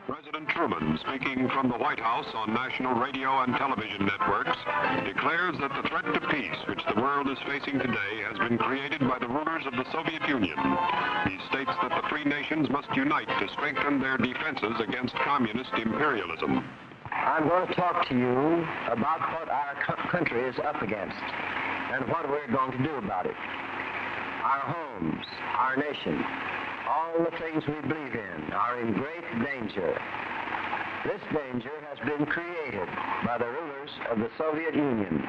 President Truman, speaking from the White House on national radio and television networks, declares that the threat to peace which the world is facing today has been created by the rulers of the Soviet Union. He states that the free nations must unite to strengthen their defenses against communist imperialism. I'm going to talk to you about what our country is up against and what we're going to do about it. Our homes, our nation, all the things we believe in are in great danger. This danger has been created by the rulers of the Soviet Union.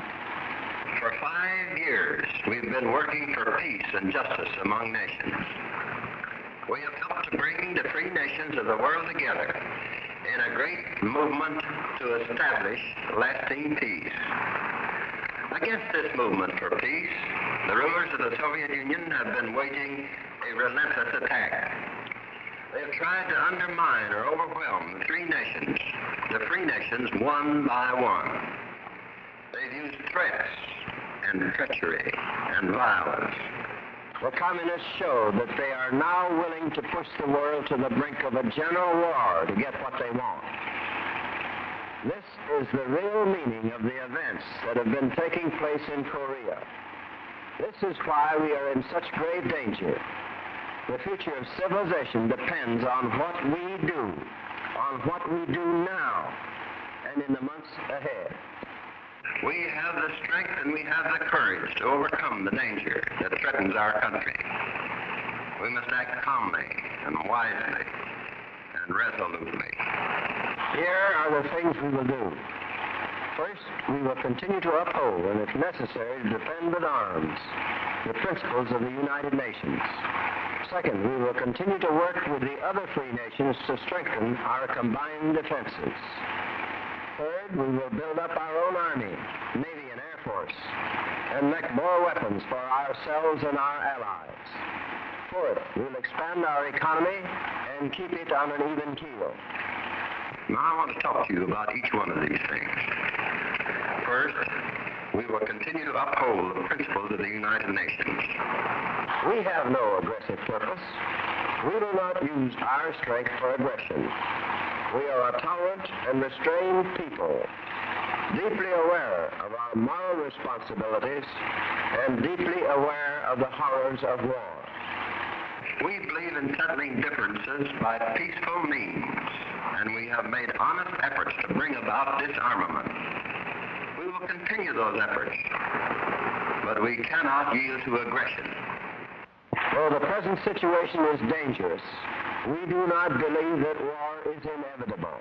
For 5 years, we've been working for peace and justice among nations. We have helped to bring the free nations of the world together in a great movement to establish lasting peace. Against this movement for peace, the rulers of the Soviet Union have been waging a relentless attack. They have tried to undermine or overwhelm the free nations one by one. They've used threats and treachery and violence. The communists show that they are now willing to push the world to the brink of a general war to get what they want. This is the real meaning of the events that have been taking place in Korea. This is why we are in such grave danger. The future of civilization depends on what we do now, and in the months ahead. We have the strength and we have the courage to overcome the danger that threatens our country. We must act calmly and wisely and resolutely. Here are the things we will do. First, we will continue to uphold, and if necessary, to defend with arms, the principles of the United Nations. Second, we will continue to work with the other free nations to strengthen our combined defenses. Third, we will build up our own Army, Navy, and Air Force, and make more weapons for ourselves and our allies. Fourth, we'll expand our economy and keep it on an even keel. Now I want to talk to you about each one of these things. First, we will continue to uphold the principles of the United Nations. We have no aggressive purpose. We do not use our strength for aggression. We are a tolerant and restrained people, deeply aware of our moral responsibilities and deeply aware of the horrors of war. We believe in settling differences by peaceful means, and we have made honest efforts to bring about disarmament. We will continue those efforts, but we cannot yield to aggression. Though the present situation is dangerous, we do not believe that war is inevitable.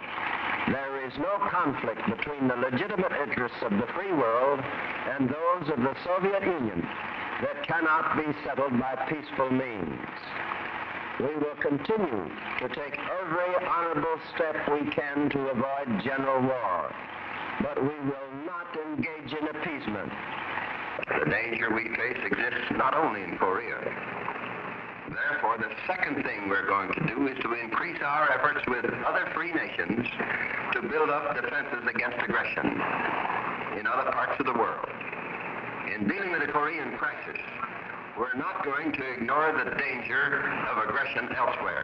There is no conflict between the legitimate interests of the free world and those of the Soviet Union that cannot be settled by peaceful means. We will continue to take every honorable step we can to avoid general war, but we will not engage in appeasement. The danger we face exists not only in Korea. Therefore, the second thing we're going to do is to increase our efforts with other free nations to build up defenses against aggression in other parts of the world. In dealing with the Korean crisis, we're not going to ignore the danger of aggression elsewhere.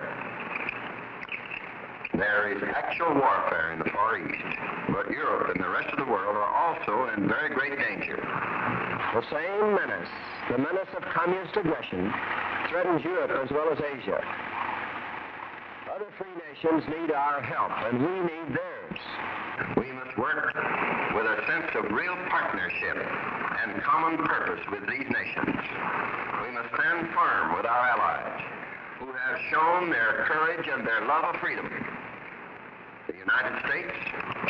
There is actual warfare in the Far East, but Europe and the rest of the world are also in very great danger. The same menace, the menace of communist aggression, threatens Europe as well as Asia. Other free nations need our help, and we need theirs. We must work with a sense of real partnership and common purpose with these nations. We must stand firm with our allies, who have shown their courage and their love of freedom. The United States,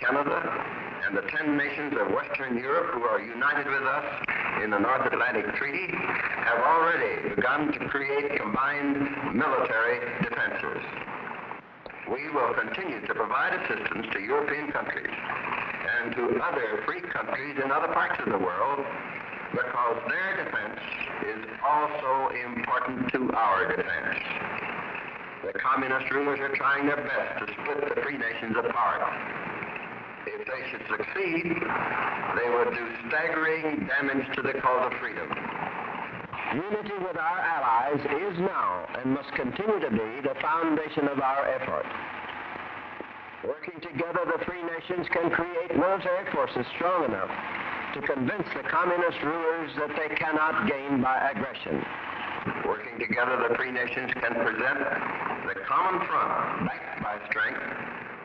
Canada, and the 10 nations of Western Europe who are united with us in the North Atlantic Treaty have already begun to create combined military defenses. We will continue to provide assistance to European countries and to other free countries in other parts of the world because their defense is also important to our defense. The communist rulers are trying their best to split the free nations apart. If they should succeed, they would do staggering damage to the cause of freedom. Unity with our allies is now and must continue to be the foundation of our effort. Working together, the free nations can create military forces strong enough to convince the communist rulers that they cannot gain by aggression. Working together, the free nations can present the common front backed by strength,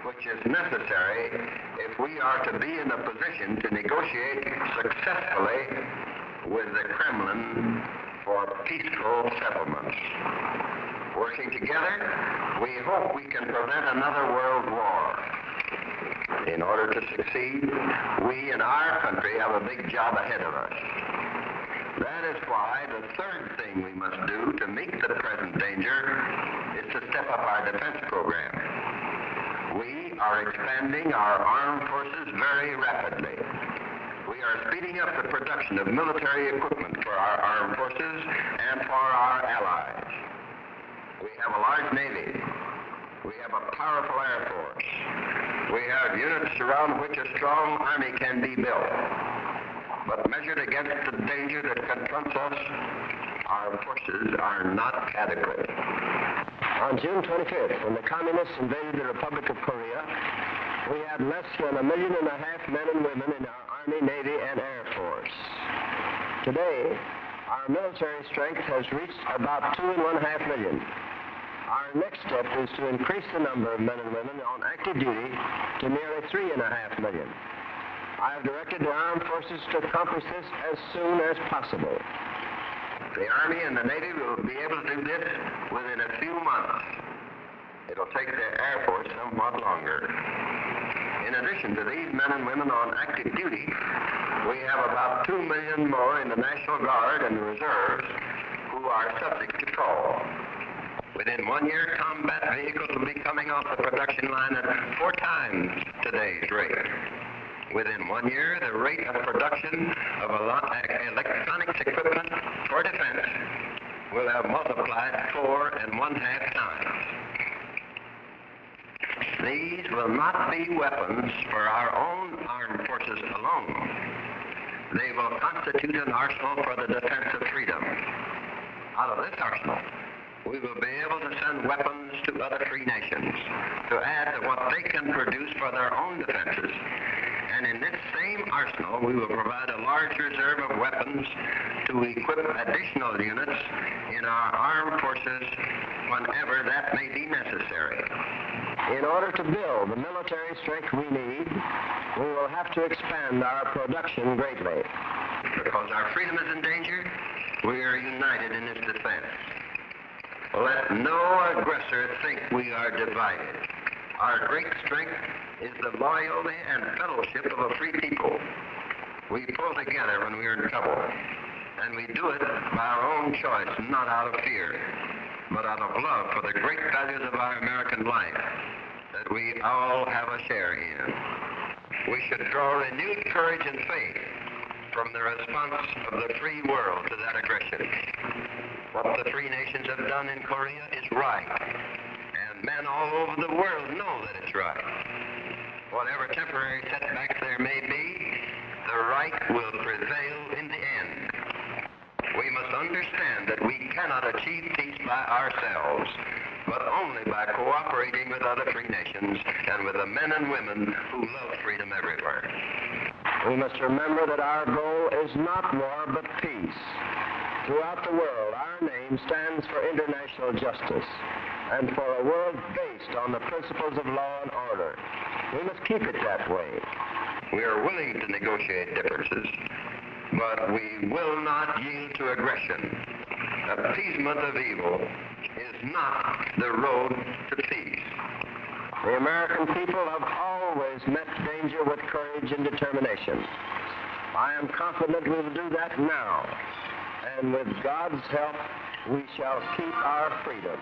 which is necessary if we are to be in a position to negotiate successfully with the Kremlin for peaceful settlements. Working together, we hope we can prevent another world war. In order to succeed, we in our country have a big job ahead of us. That is why the third thing we must do to meet the present danger is to step up our defense program. We are expanding our armed forces very rapidly. We are speeding up the production of military equipment for our armed forces and for our allies. We have a large Navy. We have a powerful Air Force. We have units around which a strong army can be built. But measured against the danger that confronts us, our forces are not adequate. On June 25th, when the communists invaded the Republic of Korea, we had less than 1.5 million men and women in our Army, Navy, and Air Force. Today, our military strength has reached about 2.5 million. Our next step is to increase the number of men and women on active duty to nearly 3.5 million. I have directed the armed forces to accomplish this as soon as possible. The Army and the Navy will be able to do this within a few months. It'll take the Air Force somewhat longer. In addition to these men and women on active duty, we have about 2 million more in the National Guard and the Reserves who are subject to call. Within 1 year, combat vehicles will be coming off the production line at 4 times today's rate. Within 1 year, the rate of production of electronics equipment for defense will have multiplied 4.5 times. These will not be weapons for our own armed forces alone. They will constitute an arsenal for the defense of freedom. Out of this arsenal, we will be able to send weapons to other free nations to add to what they can produce for their own defenses. And in this same arsenal, we will provide a large reserve of weapons to equip additional units in our armed forces whenever that may be necessary. In order to build the military strength we need, we will have to expand our production greatly. Because our freedom is in danger, we are united in its defense. Let no aggressor think we are divided. Our great strength is the loyalty and fellowship of a free people. We pull together when we are in trouble, and we do it by our own choice, not out of fear, but out of love for the great values of our American life that we all have a share in. We should draw renewed courage and faith from the response of the free world to that aggression. What the free nations have done in Korea is right, and men all over the world know that it's right. Whatever temporary setbacks there may be, the right will prevail in the end. We must understand that we cannot achieve peace by ourselves, but only by cooperating with other free nations and with the men and women who love freedom everywhere. We must remember that our goal is not war, but peace. Throughout the world, our name stands for international justice and for a world based on the principles of law and order. We must keep it that way. We are willing to negotiate differences, but we will not yield to aggression. Appeasement of evil is not the road to peace. The American people have always met danger with courage and determination. I am confident we will do that now. And with God's help, we shall keep our freedom.